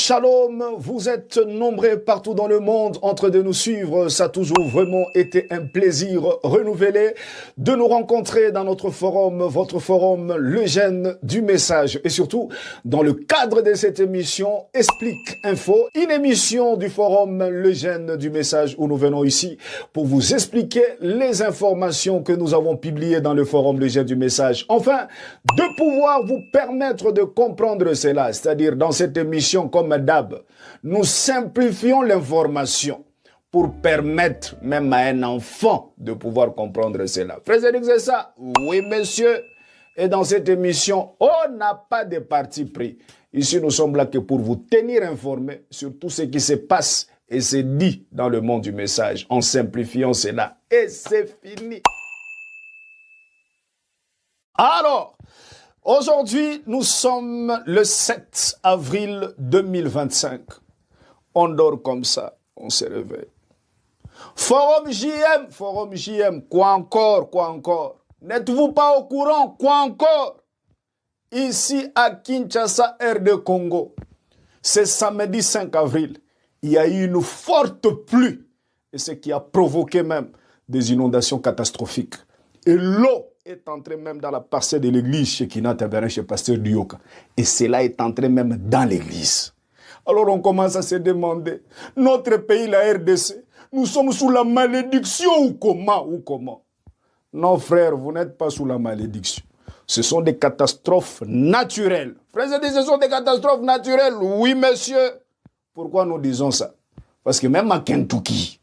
Shalom, vous êtes nombreux partout dans le monde en train de nous suivre. Ça a toujours vraiment été un plaisir renouvelé de nous rencontrer dans notre forum, votre forum, le gène du message. Et surtout, dans le cadre de cette émission, Explique Info, une émission du forum, le gène du message, où nous venons ici pour vous expliquer les informations que nous avons publiées dans le forum, le gène du message. Enfin, de pouvoir vous permettre de comprendre cela, c'est-à-dire dans cette émission, comme d'hab, nous simplifions l'information pour permettre même à un enfant de pouvoir comprendre cela. Frères et c'est ça? Oui, monsieur. Et dans cette émission, on n'a pas de parti pris. Ici, nous sommes là que pour vous tenir informés sur tout ce qui se passe et se dit dans le monde du message, en simplifiant cela. Et c'est fini. Alors, aujourd'hui, nous sommes le 7 avril 2025. On dort comme ça, on se réveille. Forum JM, quoi encore? N'êtes-vous pas au courant, quoi encore? Ici à Kinshasa, RD Congo, c'est samedi 5 avril, il y a eu une forte pluie, et ce qui a provoqué même des inondations catastrophiques. Et l'eau est entrée même dans la parcelle de l'église chez Kina Tabernacle, chez Pasteur Dioka. Et cela est entré même dans l'église. Alors on commence à se demander, notre pays, la RDC, nous sommes sous la malédiction ou comment? Non frère, vous n'êtes pas sous la malédiction. Ce sont des catastrophes naturelles. Frères et sœurs, ce sont des catastrophes naturelles. Oui monsieur. Pourquoi nous disons ça? Parce que même à Kentucky,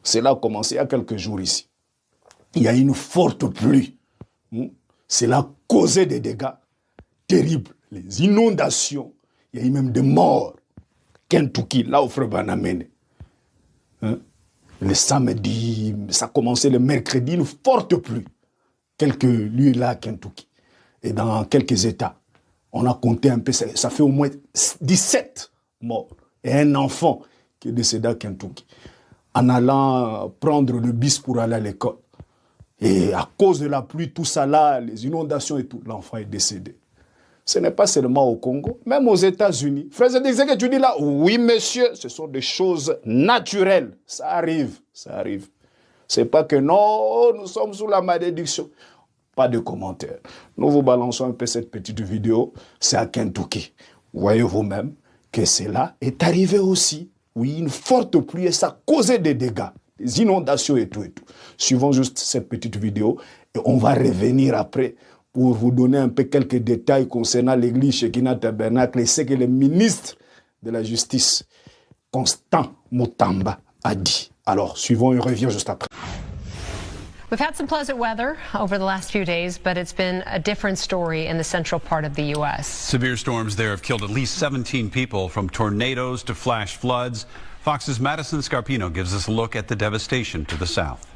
cela a commencé il y a quelques jours ici. Il y a une forte pluie. Cela a causé des dégâts terribles. Les inondations. Il y a eu même des morts. Kentucky, là où Frère Banamene. Le samedi, ça a commencé le mercredi, une forte pluie. Quelques lieux là à Kentucky. Et dans quelques États. On a compté un peu, ça fait au moins 17 morts. Et un enfant qui est décédé à Kentucky. En allant prendre le bus pour aller à l'école. Et à cause de la pluie, tout ça là, les inondations et tout, l'enfant est décédé. Ce n'est pas seulement au Congo, même aux États-Unis. Frère, c'est ce que tu dis là? Oui, monsieur, ce sont des choses naturelles. Ça arrive, ça arrive. C'est pas que non, nous sommes sous la malédiction. Pas de commentaires. Nous vous balançons un peu cette petite vidéo. C'est à Kentucky. Voyez vous-même que cela est arrivé aussi. Oui, une forte pluie et ça a causé des dégâts. Des inondations et tout et tout. Suivons juste cette petite vidéo et on va revenir après pour vous donner un peu quelques détails concernant l'église Shekinah Tabernacle et ce que le ministre de la Justice, Constant Mutamba, a dit. Alors, suivons et revient juste après. We've had some pleasant weather over the last few days, but it's been a different story in the central part of the U.S. Severe storms there have killed at least 17 people, from tornadoes to flash floods. Fox's Madison Scarpino gives us a look at the devastation to the south.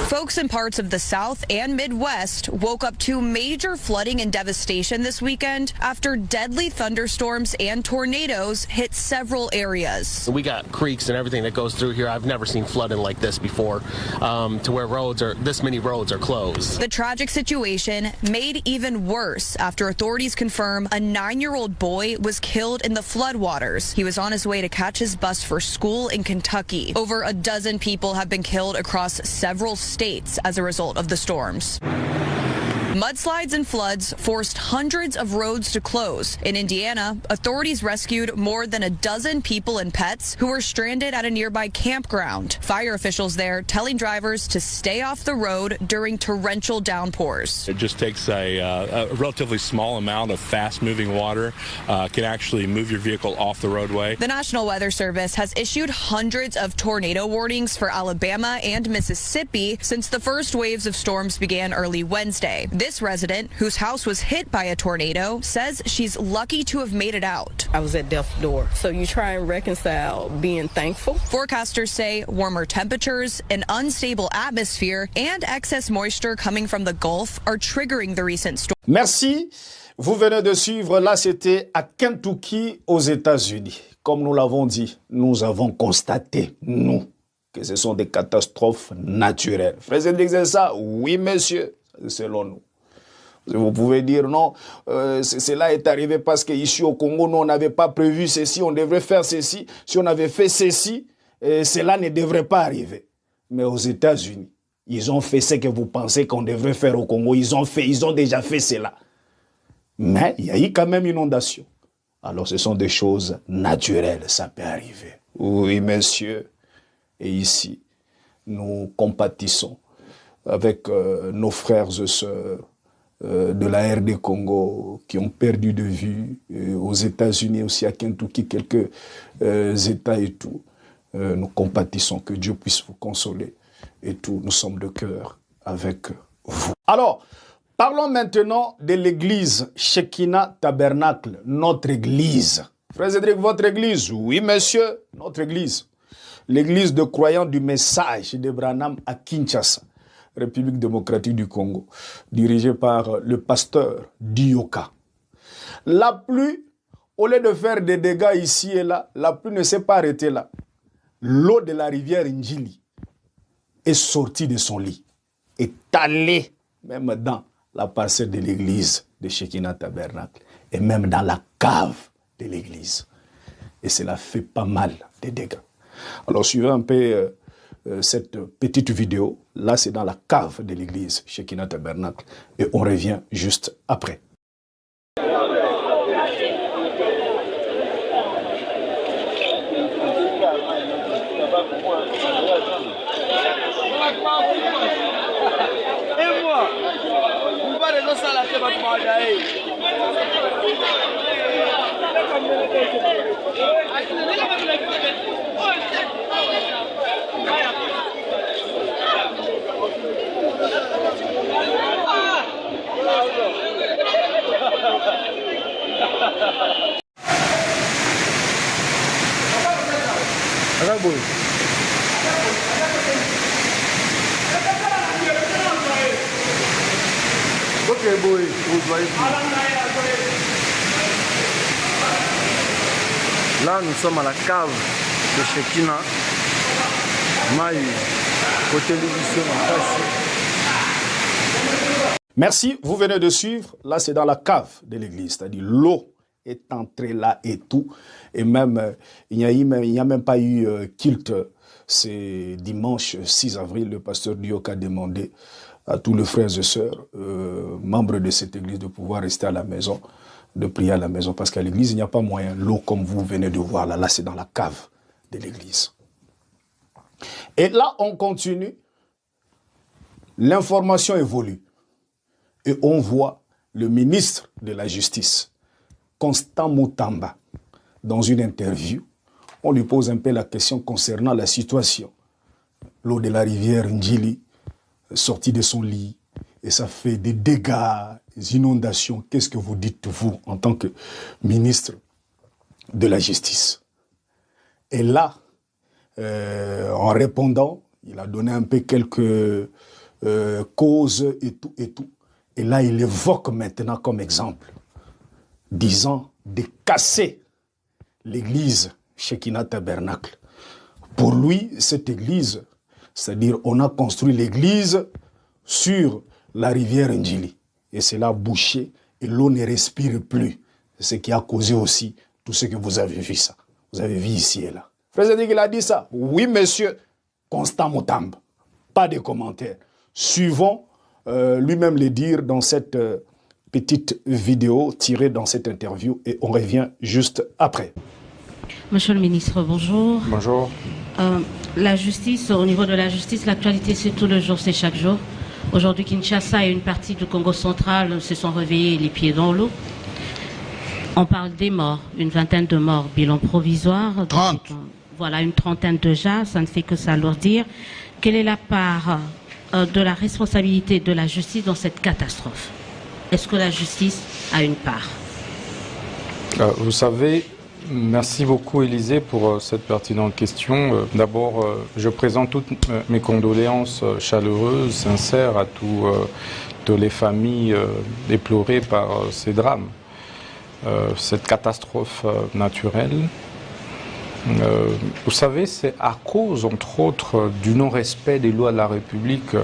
Folks in parts of the South and Midwest woke up to major flooding and devastation this weekend after deadly thunderstorms and tornadoes hit several areas. We got creeks and everything that goes through here. I've never seen flooding like this before, to where this many roads are closed. The tragic situation made even worse after authorities confirm a 9-year-old boy was killed in the floodwaters. He was on his way to catch his bus for school in Kentucky. Over a dozen people have been killed across several states as a result of the storms. Mudslides and floods forced hundreds of roads to close. In Indiana, authorities rescued more than a dozen people and pets who were stranded at a nearby campground. Fire officials there telling drivers to stay off the road during torrential downpours. It just takes a relatively small amount of fast-moving water, can actually move your vehicle off the roadway. The National Weather Service has issued hundreds of tornado warnings for Alabama and Mississippi since the first waves of storms began early Wednesday. This resident, whose house was hit by a tornado, says she's lucky to have made it out. I was at death's door, so you try and reconcile being thankful. Forecasters say warmer temperatures, an unstable atmosphere, and excess moisture coming from the Gulf are triggering the recent storm. Merci. Vous venez de suivre, là c'était à Kentucky aux États-Unis. Comme nous l'avons dit, nous avons constaté, nous, que ce sont des catastrophes naturelles. Frère, c'est ça? Oui, monsieur, selon nous. Vous pouvez dire non, cela est arrivé parce qu'ici au Congo, nous, on n'avait pas prévu ceci, on devrait faire ceci. Si on avait fait ceci, cela ne devrait pas arriver. Mais aux États-Unis, ils ont fait ce que vous pensez qu'on devrait faire au Congo. Ils ont déjà fait cela. Mais il y a eu quand même inondation. Alors ce sont des choses naturelles, ça peut arriver. Oui, monsieur. Et ici, nous compatissons avec nos frères et sœurs de la RD Congo qui ont perdu de vue, aux États-Unis aussi, à Kentucky, quelques États et tout. Nous compatissons, que Dieu puisse vous consoler et tout. Nous sommes de cœur avec vous. Alors, parlons maintenant de l'église Shekinah Tabernacle, notre église. Frère Cédric, votre église? Oui, monsieur, notre église. L'église de croyants du message de Branham à Kinshasa, République démocratique du Congo, dirigée par le pasteur Dioka. La pluie, au lieu de faire des dégâts ici et là, la pluie ne s'est pas arrêtée là. L'eau de la rivière Njili est sortie de son lit, est allée même dans la parcelle de l'église de Shekinah Tabernacle et même dans la cave de l'église. Et cela fait pas mal de dégâts. Alors suivez un peu cette petite vidéo. Là, c'est dans la cave de l'église Shekinah Tabernacle et on revient juste après. Et moi, vous parlez de ça, la Ok, boy, vous voyez. Là, nous sommes à la cave de Shekinah. Merci, vous venez de suivre. Là, c'est dans la cave de l'église, c'est-à-dire l'eau est entrée là et tout. Et même, il n'y a même pas eu culte. C'est dimanche 6 avril, le pasteur Dioka a demandé à tous les frères et sœurs, membres de cette église, de pouvoir rester à la maison, de prier à la maison, parce qu'à l'église, il n'y a pas moyen. L'eau, comme vous venez de voir, là c'est dans la cave de l'église. Et là, on continue. L'information évolue. Et on voit le ministre de la Justice, Constant Mutamba, dans une interview. On lui pose un peu la question concernant la situation. L'eau de la rivière Njili, sortie de son lit, et ça fait des dégâts, des inondations. Qu'est-ce que vous dites, vous, en tant que ministre de la Justice? Et là, en répondant, il a donné un peu quelques causes et tout, et tout. Et là, il évoque maintenant comme exemple, disant de casser l'église Shekinah Tabernacle. Pour lui, cette église, c'est-à-dire on a construit l'église sur la rivière Njili. Et c'est là bouché et l'eau ne respire plus. C'est ce qui a causé aussi tout ce que vous avez vu ça. Vous avez vu ici et là. Frère Cédric, il a dit ça. Oui, monsieur. Constant Mutamba. Pas de commentaires. Suivons lui-même le dire dans cette petite vidéo tirée dans cette interview et on revient juste après. Monsieur le ministre, bonjour. Bonjour. La justice, au niveau de la justice, l'actualité c'est tout le jour, c'est chaque jour. Aujourd'hui, Kinshasa et une partie du Congo central se sont réveillés les pieds dans l'eau. On parle des morts, une vingtaine de morts, bilan provisoire. 30. Voilà, une trentaine déjà, ça ne fait que s'alourdir. Quelle est la part de la responsabilité de la justice dans cette catastrophe? Est-ce que la justice a une part? Vous savez, merci beaucoup Élisée pour cette pertinente question. D'abord, je présente toutes mes condoléances chaleureuses, sincères à toutes les familles déplorées par ces drames. Cette catastrophe naturelle. Vous savez, c'est à cause, entre autres, du non-respect des lois de la République,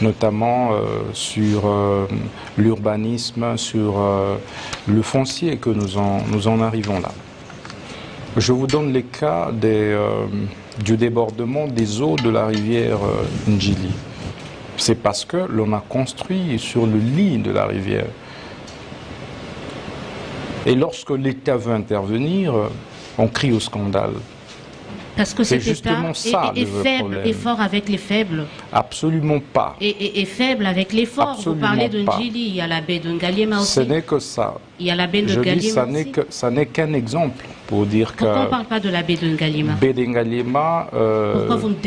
notamment sur l'urbanisme, sur le foncier, que nous en arrivons là. Je vous donne les cas du débordement des eaux de la rivière Ndjili. C'est parce que l'on a construit sur le lit de la rivière. Et lorsque l'État veut intervenir, on crie au scandale. Parce que cet État est faible et fort avec les faibles. Absolument pas. Et faible avec les forts. Vous parlez de Ndjili, il y a la baie de Ngaliema aussi. Ce n'est que ça. Il y a la baie de Ngaliema aussi. Ça n'est qu'un exemple pour dire que... Pourquoi on ne parle pas de la baie de Ngaliema? Baie de Ngaliema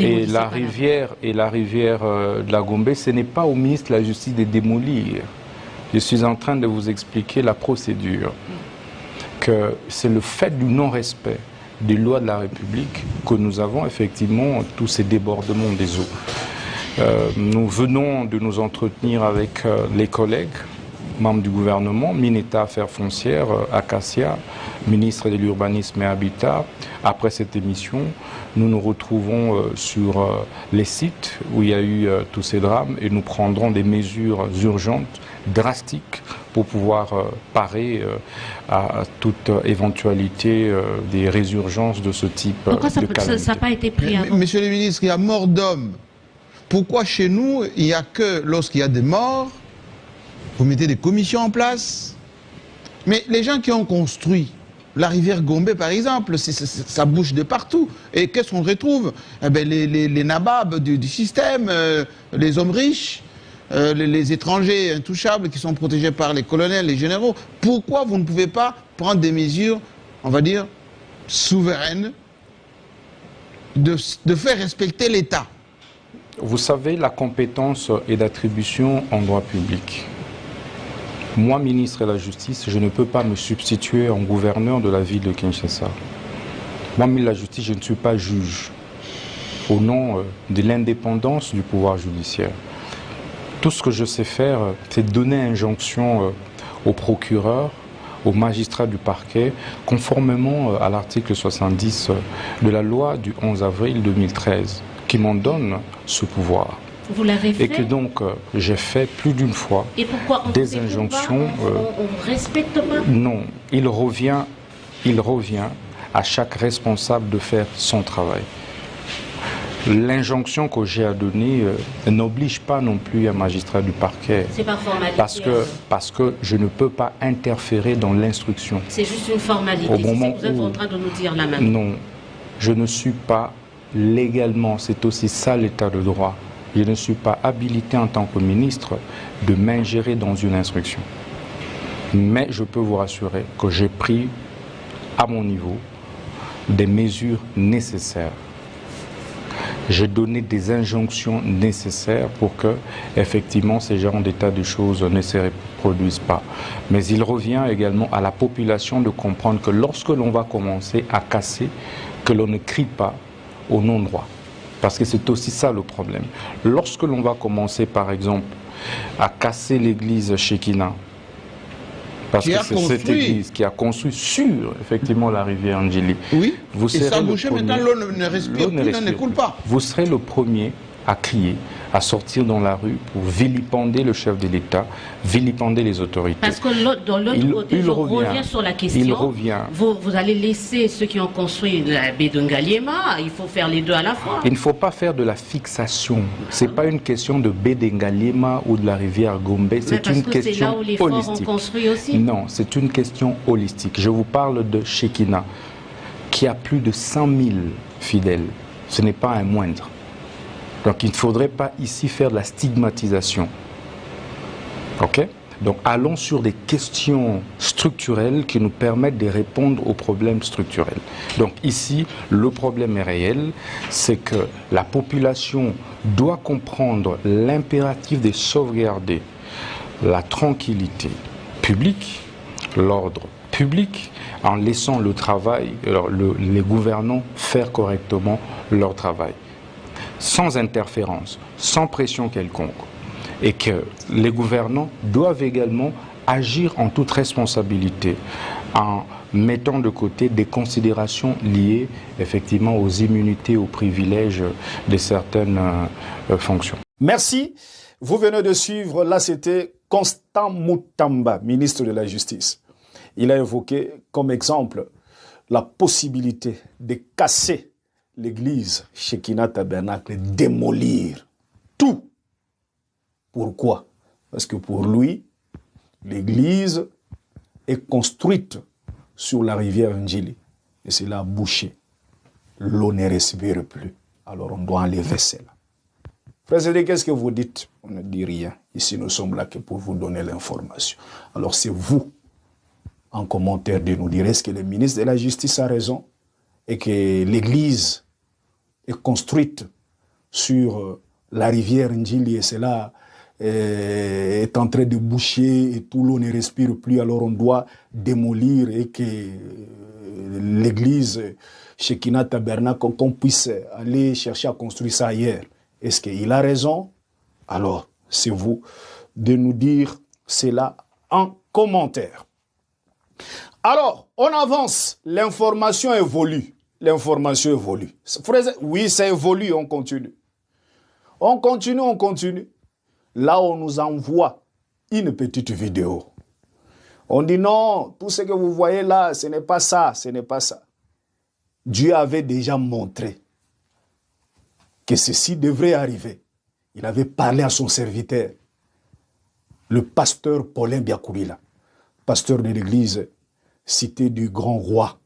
et la rivière de la Gombe, ce n'est pas au ministre de la Justice de démolir. Je suis en train de vous expliquer la procédure. Que c'est le fait du non-respect des lois de la République que nous avons effectivement tous ces débordements des eaux. Nous venons de nous entretenir avec les collègues, membres du gouvernement, Mineta Affaires Foncières, Acacia, ministre de l'Urbanisme et Habitat. Après cette émission, nous nous retrouvons sur les sites où il y a eu tous ces drames et nous prendrons des mesures urgentes, drastiques, pour pouvoir parer à toute éventualité des résurgences de ce type de calamité. Pourquoi ça n'a pas été pris avant? Monsieur le ministre, il y a mort d'hommes. Pourquoi chez nous, il n'y a que lorsqu'il y a des morts, vous mettez des commissions en place? Mais les gens qui ont construit la rivière Gombe, par exemple, ça bouge de partout. Et qu'est-ce qu'on retrouve? Eh bien, les nababs du système, les hommes riches, les étrangers intouchables qui sont protégés par les colonels, les généraux. Pourquoi vous ne pouvez pas prendre des mesures, on va dire, souveraines, de faire respecter l'État? Vous savez, la compétence est d'attribution en droit public. Moi, ministre de la Justice, je ne peux pas me substituer en gouverneur de la ville de Kinshasa. Moi, ministre de la Justice, je ne suis pas juge au nom de l'indépendance du pouvoir judiciaire. Tout ce que je sais faire, c'est donner injonction au procureur, aux magistrats du parquet, conformément à l'article 70 de la loi du 11 avril 2013, qui m'en donne ce pouvoir. Vous l'avez fait? Et que donc j'ai fait plus d'une fois des injonctions. On respecte pas? Non, il revient à chaque responsable de faire son travail. L'injonction que j'ai à donner n'oblige pas non plus un magistrat du parquet. C'est pas formalité. Parce que je ne peux pas interférer dans l'instruction. C'est juste une formalité. Au moment où vous êtes en train de nous dire là maintenant. Non, je ne suis pas légalement, c'est aussi ça l'état de droit. Je ne suis pas habilité en tant que ministre de m'ingérer dans une instruction. Mais je peux vous rassurer que j'ai pris à mon niveau des mesures nécessaires. J'ai donné des injonctions nécessaires pour que, effectivement, ces genres d'état de choses ne se reproduisent pas. Mais il revient également à la population de comprendre que lorsque l'on va commencer à casser, que l'on ne crie pas au non-droit. Parce que c'est aussi ça le problème. Lorsque l'on va commencer, par exemple, à casser l'église Shekinah, parce que c'est cette église qui a construit sur, effectivement, la rivière Ndjili. Oui, vous serez et ça bouche maintenant, l'eau ne respire plus, l'eau ne coule pas. Vous serez le premier à crier, à sortir dans la rue pour vilipender le chef de l'État, vilipender les autorités. Parce que dans l'autre côté, je reviens sur la question. Il revient. Vous allez laisser ceux qui ont construit la baie de Ngaliema, il faut faire les deux à la fois. Il ne faut pas faire de la fixation. Ce n'est pas une question de baie de Ngaliema ou de la rivière Gombe, c'est une question là où les forts holistique. Ont construit aussi. Non, c'est une question holistique. Je vous parle de Shekinah, qui a plus de 100 000 fidèles. Ce n'est pas un moindre. Donc il ne faudrait pas ici faire de la stigmatisation. Ok? Donc allons sur des questions structurelles qui nous permettent de répondre aux problèmes structurels. Donc ici, le problème est réel, c'est que la population doit comprendre l'impératif de sauvegarder la tranquillité publique, l'ordre public, en laissant le travail, les gouvernants faire correctement leur travail. Sans interférence, sans pression quelconque. Et que les gouvernants doivent également agir en toute responsabilité, en mettant de côté des considérations liées effectivement aux immunités, aux privilèges de certaines fonctions. Merci. Vous venez de suivre, là c'était Constant Mutamba, ministre de la Justice. Il a évoqué comme exemple la possibilité de casser l'église Shekinah Tabernacle, démolir tout. Pourquoi? Parce que pour lui, l'église est construite sur la rivière Njili. Et cela a bouché. L'eau ne respire plus. Alors on doit enlever cela. Frère, qu'est-ce que vous dites? On ne dit rien. Ici, nous sommes là que pour vous donner l'information. Alors c'est vous, en commentaire, de nous dire est-ce que le ministre de la Justice a raison et que l'église est construite sur la rivière Njili et cela est en train de boucher et tout l'eau ne respire plus, alors on doit démolir et que l'église Shekinah Tabernacle, qu'on puisse aller chercher à construire ça ailleurs. Est-ce qu'il a raison? Alors, c'est vous de nous dire cela en commentaire. Alors, on avance. L'information évolue. L'information évolue. Oui, ça évolue, on continue. On continue, on continue. Là, on nous envoie une petite vidéo. On dit non, tout ce que vous voyez là, ce n'est pas ça, ce n'est pas ça. Dieu avait déjà montré que ceci devrait arriver. Il avait parlé à son serviteur, le pasteur Paulin Biakoulila, pasteur de l'église cité du grand roi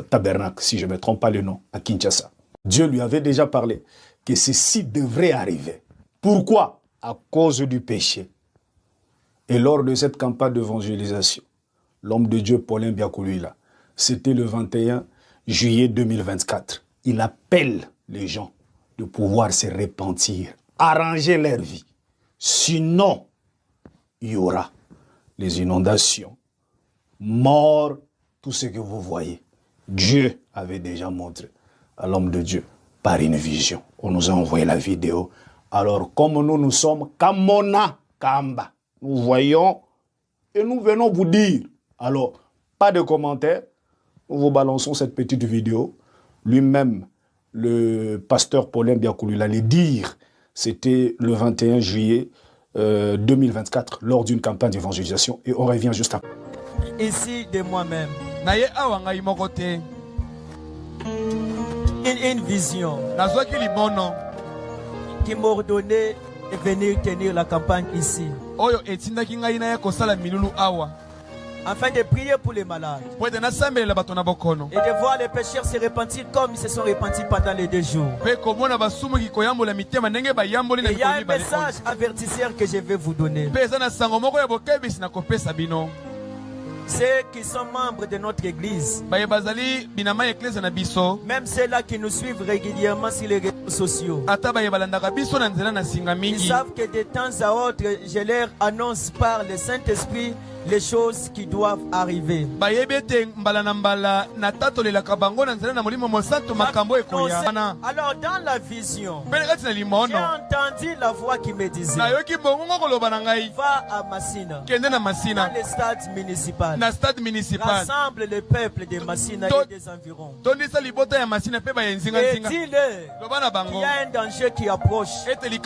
Tabernacle, si je ne me trompe pas le nom, à Kinshasa. Dieu lui avait déjà parlé que ceci devrait arriver. Pourquoi? À cause du péché. Et lors de cette campagne d'évangélisation, l'homme de Dieu Paulin Biakoulila, c'était le 21 juillet 2024. Il appelle les gens de pouvoir se repentir, arranger leur vie. Sinon, il y aura les inondations, morts, tout ce que vous voyez. Dieu avait déjà montré à l'homme de Dieu par une vision. On nous a envoyé la vidéo. Alors, comme nous sommes Kamona Kamba, nous voyons et nous venons vous dire. Alors, pas de commentaires. Nous vous balançons cette petite vidéo. Lui-même, le pasteur Paulin Biakoulila, allait dire, c'était le 21 juillet 2024, lors d'une campagne d'évangélisation. Et on revient juste après. Ici, de moi-même. Une vision qui m'a ordonné de venir tenir la campagne ici. Afin de prier pour les malades. Et de voir les pécheurs se repentir comme ils se sont repentis pendant les 2 jours. Et il y a un message avertisseur que je vais vous donner. Ceux qui sont membres de notre église, même ceux-là qui nous suivent régulièrement sur les réseaux sociaux, ils savent que de temps à autre, je leur annonce par le Saint-Esprit les choses qui doivent arriver. Alors dans la vision, j'ai entendu la voix qui me disait, va à Massina, dans le stade municipal, rassemble le peuple de Massina et des environs, et dis-leur qu'il y a un danger qui approche, et le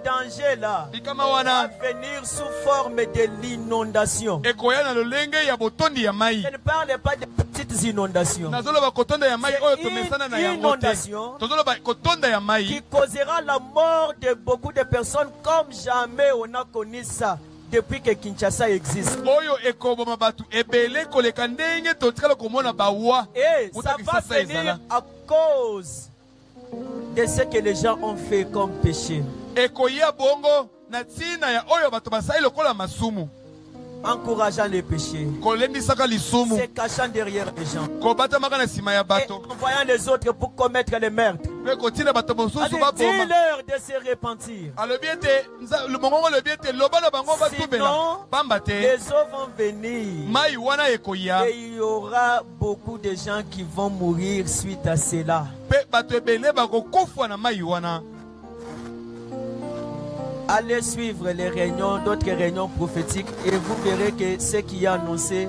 danger là va venir sous forme de l'inondation. Je ne parle pas de petites inondations. C'est une inondation qui causera la mort de beaucoup de personnes comme jamais on a connu ça depuis que Kinshasa existe. Et ça va venir à cause de ce que les gens ont fait comme péché. Encourageant les péchés, se cachant derrière les gens, et envoyant les autres pour commettre les meurtres. Dis-leur de se repentir. Sinon, les eaux vont venir et il y aura beaucoup de gens qui vont mourir suite à cela. Allez suivre les réunions, d'autres réunions prophétiques, et vous verrez que ce qui est annoncé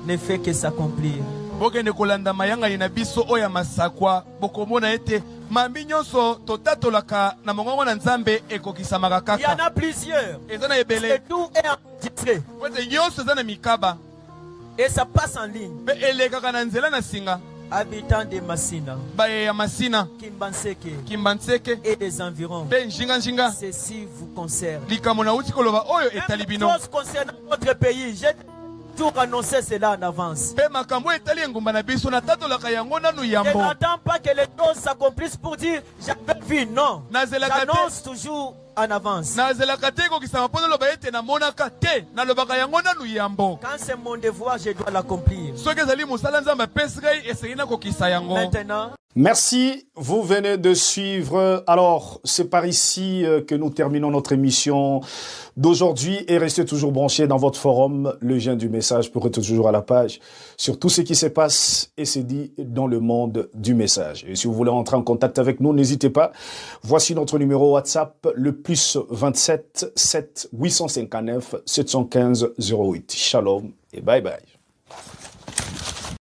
ne fait que s'accomplir. Bokende kolanda mayanga ina biso oya masakwa bokomona ete mambi nyonso totatolaka na mongongo na Nzambe ekokisamaka kaka. Il y en a plusieurs. Ezana ebele. Et tout est enregistré. Wete nyonso ezana mikaba. Et ça passe en ligne. Be elekaka na nzela na singa. Habitants de Massina, Baye Massina, Kimbanseke et des environs. Ceci vous concerne. Même chose concernant notre pays. J'ai toujours annoncé cela en avance. Je n'attends pas que les choses s'accomplissent pour dire j'avais vu. Non. J'annonce toujours en avance. Quand c'est mon devoir, je dois l'accomplir. Maintenant. Merci, vous venez de suivre. Alors, c'est par ici que nous terminons notre émission d'aujourd'hui et restez toujours branchés dans votre forum, le Jeune du Message, pour être toujours à la page sur tout ce qui se passe et se dit dans le monde du message. Et si vous voulez entrer en contact avec nous, n'hésitez pas. Voici notre numéro WhatsApp, le plus 27 7 859 715 08. Shalom et bye bye.